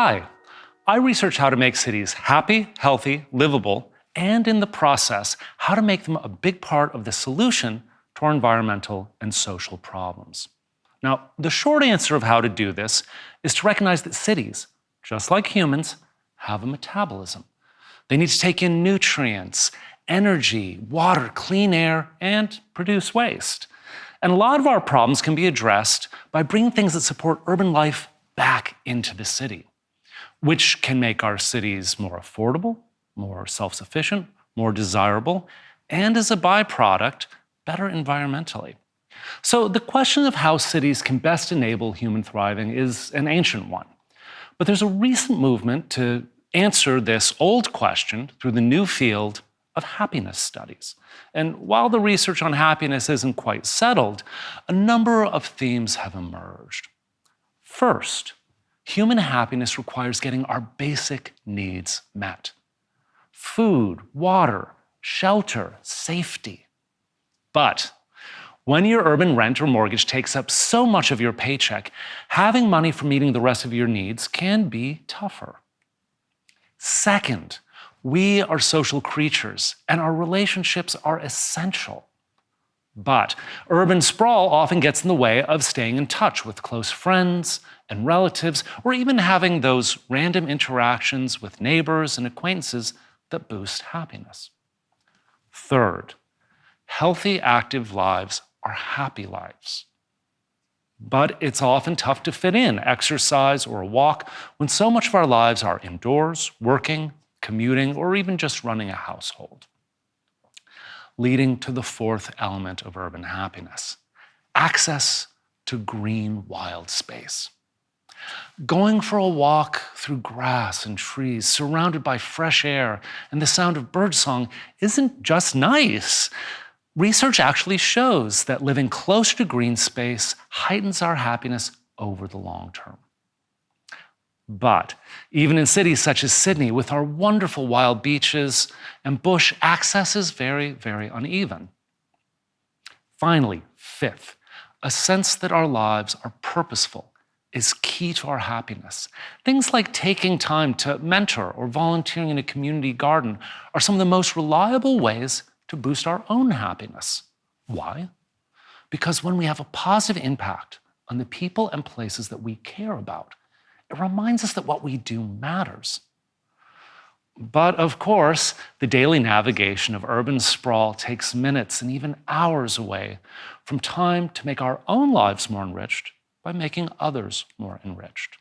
Hi, I research how to make cities happy, healthy, livable, and in the process, how to make them a big part of the solution to our environmental and social problems. Now, the short answer of how to do this is to recognize that cities, just like humans, have a metabolism. They need to take in nutrients, energy, water, clean air, and produce waste. And a lot of our problems can be addressed by bringing things that support urban life back into the city, which can make our cities more affordable, more self-sufficient, more desirable, and as a byproduct, better environmentally. So the question of how cities can best enable human thriving is an ancient one. But there's a recent movement to answer this old question through the new field of happiness studies. And while the research on happiness isn't quite settled, a number of themes have emerged. First, human happiness requires getting our basic needs met. Food, water, shelter, safety. But when your urban rent or mortgage takes up so much of your paycheck, having money for meeting the rest of your needs can be tougher. Second, we are social creatures, and our relationships are essential. But urban sprawl often gets in the way of staying in touch with close friends and relatives, or even having those random interactions with neighbors and acquaintances that boost happiness. Third, healthy, active lives are happy lives. But it's often tough to fit in exercise or a walk when so much of our lives are indoors, working, commuting, or even just running a household. Leading to the fourth element of urban happiness, access to green, wild space. Going for a walk through grass and trees, surrounded by fresh air and the sound of birdsong isn't just nice. Research actually shows that living close to green space heightens our happiness over the long term. But even in cities such as Sydney, with our wonderful wild beaches and bush, access is very, very uneven. Finally, fifth, a sense that our lives are purposeful is key to our happiness. Things like taking time to mentor or volunteering in a community garden are some of the most reliable ways to boost our own happiness. Why? Because when we have a positive impact on the people and places that we care about, it reminds us that what we do matters. But of course, the daily navigation of urban sprawl takes minutes and even hours away from time to make our own lives more enriched by making others more enriched.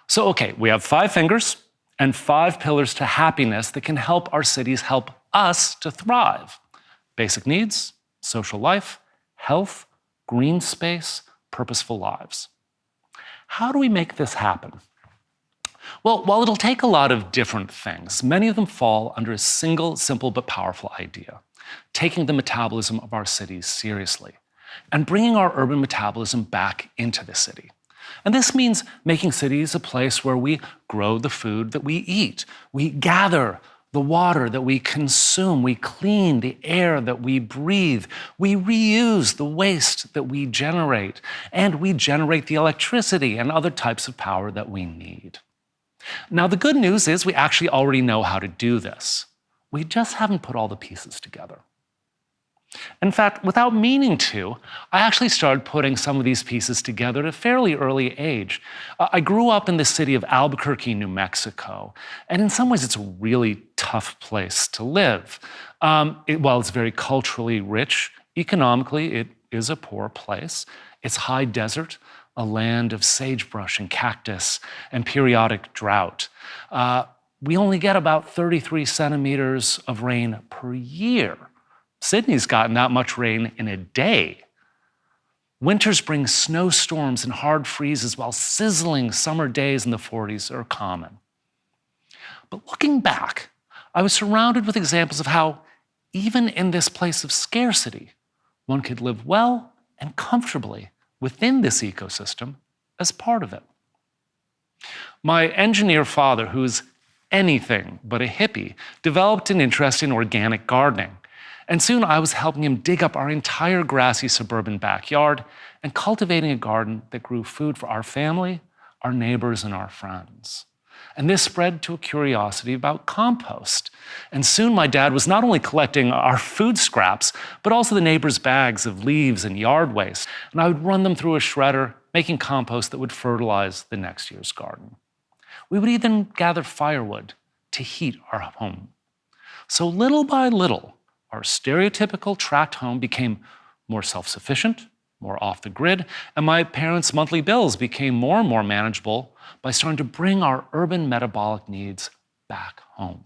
So, okay, we have 5 fingers and 5 pillars to happiness that can help our cities help us to thrive. Basic needs, social life, health, green space, purposeful lives. How do we make this happen? Well, while it'll take a lot of different things, many of them fall under a single, simple but powerful idea: taking the metabolism of our cities seriously and bringing our urban metabolism back into the city. And this means making cities a place where we grow the food that we eat, we gather the water that we consume, we clean the air that we breathe, we reuse the waste that we generate, and we generate the electricity and other types of power that we need. Now, the good news is we actually already know how to do this. We just haven't put all the pieces together. In fact, without meaning to, I actually started putting some of these pieces together at a fairly early age. I grew up in the city of Albuquerque, New Mexico, and in some ways it's a really tough place to live. While it's very culturally rich, economically it is a poor place. It's high desert, a land of sagebrush and cactus and periodic drought. We only get about 33 centimeters of rain per year. Sydney's gotten that much rain in a day. Winters bring snowstorms and hard freezes, while sizzling summer days in the 40s are common. But looking back, I was surrounded with examples of how, even in this place of scarcity, one could live well and comfortably within this ecosystem as part of it. My engineer father, who's anything but a hippie, developed an interest in organic gardening. And soon I was helping him dig up our entire grassy suburban backyard and cultivating a garden that grew food for our family, our neighbors, and our friends. And this spread to a curiosity about compost. And soon my dad was not only collecting our food scraps, but also the neighbors' bags of leaves and yard waste. And I would run them through a shredder, making compost that would fertilize the next year's garden. We would even gather firewood to heat our home. So little by little, our stereotypical tract home became more self-sufficient, more off the grid, and my parents' monthly bills became more and more manageable by starting to bring our urban metabolic needs back home.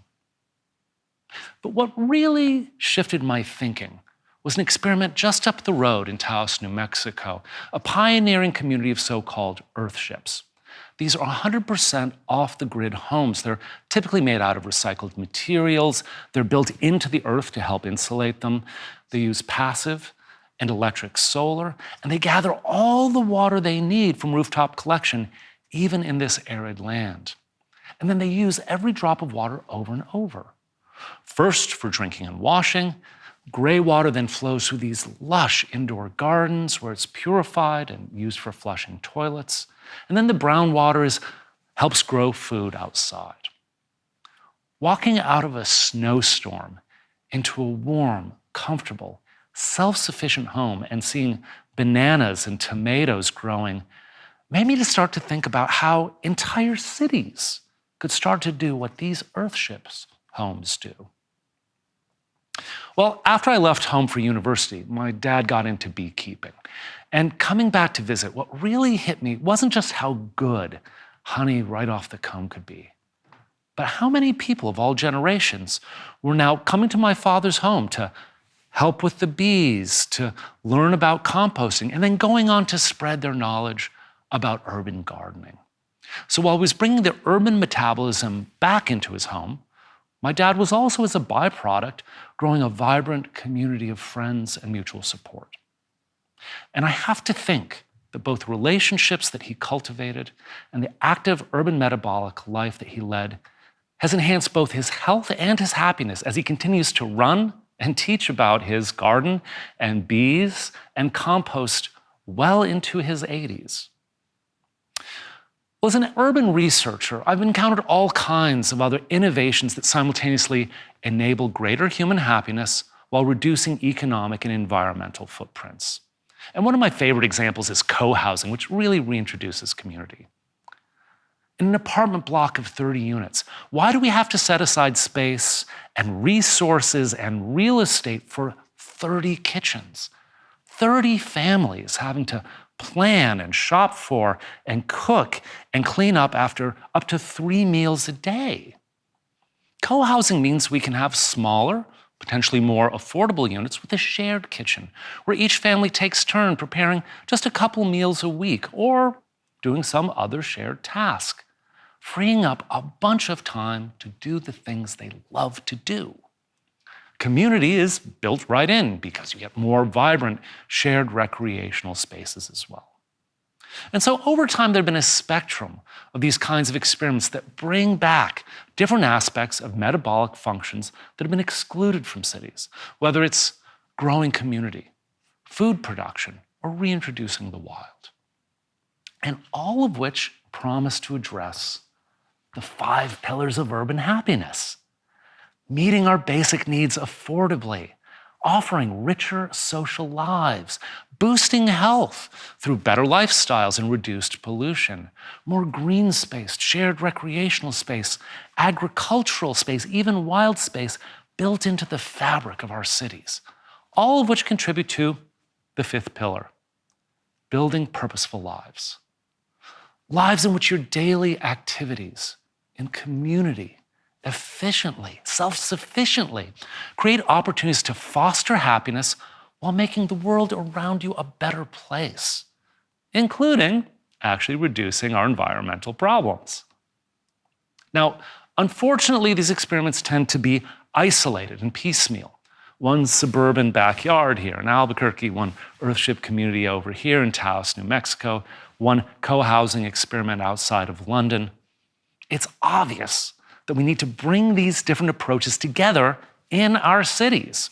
But what really shifted my thinking was an experiment just up the road in Taos, New Mexico, a pioneering community of so-called earthships. These are 100% off-the-grid homes. They're typically made out of recycled materials. They're built into the earth to help insulate them. They use passive and electric solar, and they gather all the water they need from rooftop collection, even in this arid land. And then they use every drop of water over and over. First for drinking and washing, gray water then flows through these lush indoor gardens where it's purified and used for flushing toilets. And then the brown water helps grow food outside. Walking out of a snowstorm into a warm, comfortable, self-sufficient home and seeing bananas and tomatoes growing made me to start to think about how entire cities could start to do what these earthships homes do. Well, after I left home for university, my dad got into beekeeping. And coming back to visit, what really hit me wasn't just how good honey right off the comb could be, but how many people of all generations were now coming to my father's home to help with the bees, to learn about composting, and then going on to spread their knowledge about urban gardening. So while he was bringing the urban metabolism back into his home, my dad was also, as a byproduct, growing a vibrant community of friends and mutual support. And I have to think that both relationships that he cultivated and the active urban metabolic life that he led has enhanced both his health and his happiness as he continues to run and teach about his garden and bees and compost well into his 80s. Well, as an urban researcher, I've encountered all kinds of other innovations that simultaneously enable greater human happiness while reducing economic and environmental footprints. And one of my favorite examples is co-housing, which really reintroduces community. In an apartment block of 30 units, why do we have to set aside space and resources and real estate for 30 kitchens? 30 families having to plan and shop for and cook and clean up after up to 3 meals a day. Co-housing means we can have smaller, potentially more affordable units with a shared kitchen, where each family takes turn preparing just a couple meals a week or doing some other shared task, freeing up a bunch of time to do the things they love to do. Community is built right in because you get more vibrant shared recreational spaces as well. And so over time, there have been a spectrum of these kinds of experiments that bring back different aspects of metabolic functions that have been excluded from cities, whether it's growing community, food production, or reintroducing the wild. And all of which promise to address the 5 pillars of urban happiness: meeting our basic needs affordably, offering richer social lives, boosting health through better lifestyles and reduced pollution, more green space, shared recreational space, agricultural space, even wild space built into the fabric of our cities, all of which contribute to the 5th pillar, building purposeful lives. Lives in which your daily activities in community efficiently, self-sufficiently, create opportunities to foster happiness while making the world around you a better place, including actually reducing our environmental problems. Now, unfortunately, these experiments tend to be isolated and piecemeal. One suburban backyard here in Albuquerque, one earthship community over here in Taos, New Mexico, one co-housing experiment outside of London. It's obvious that we need to bring these different approaches together in our cities.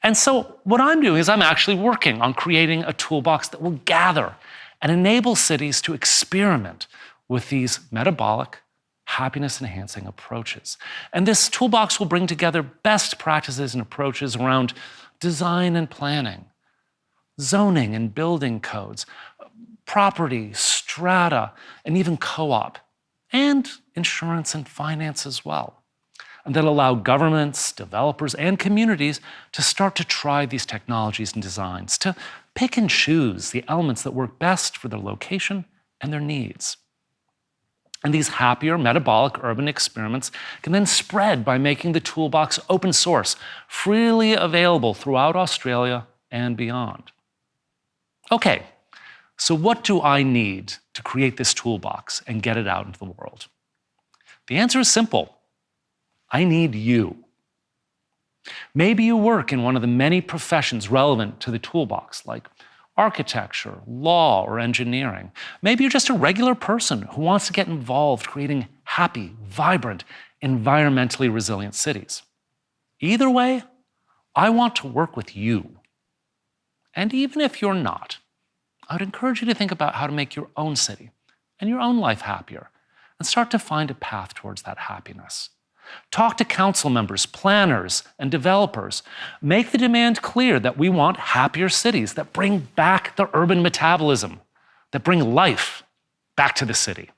And so what I'm doing is I'm actually working on creating a toolbox that will gather and enable cities to experiment with these metabolic, happiness-enhancing approaches. And this toolbox will bring together best practices and approaches around design and planning, zoning and building codes, property, strata, and even co-op, and insurance and finance as well. And that allow governments, developers, and communities to start to try these technologies and designs, to pick and choose the elements that work best for their location and their needs. And these happier metabolic urban experiments can then spread by making the toolbox open source, freely available throughout Australia and beyond. Okay, so what do I need to create this toolbox and get it out into the world? The answer is simple. I need you. Maybe you work in one of the many professions relevant to the toolbox, like architecture, law, or engineering. Maybe you're just a regular person who wants to get involved creating happy, vibrant, environmentally resilient cities. Either way, I want to work with you. And even if you're not, I would encourage you to think about how to make your own city and your own life happier and start to find a path towards that happiness. Talk to council members, planners, and developers. Make the demand clear that we want happier cities that bring back the urban metabolism, that bring life back to the city.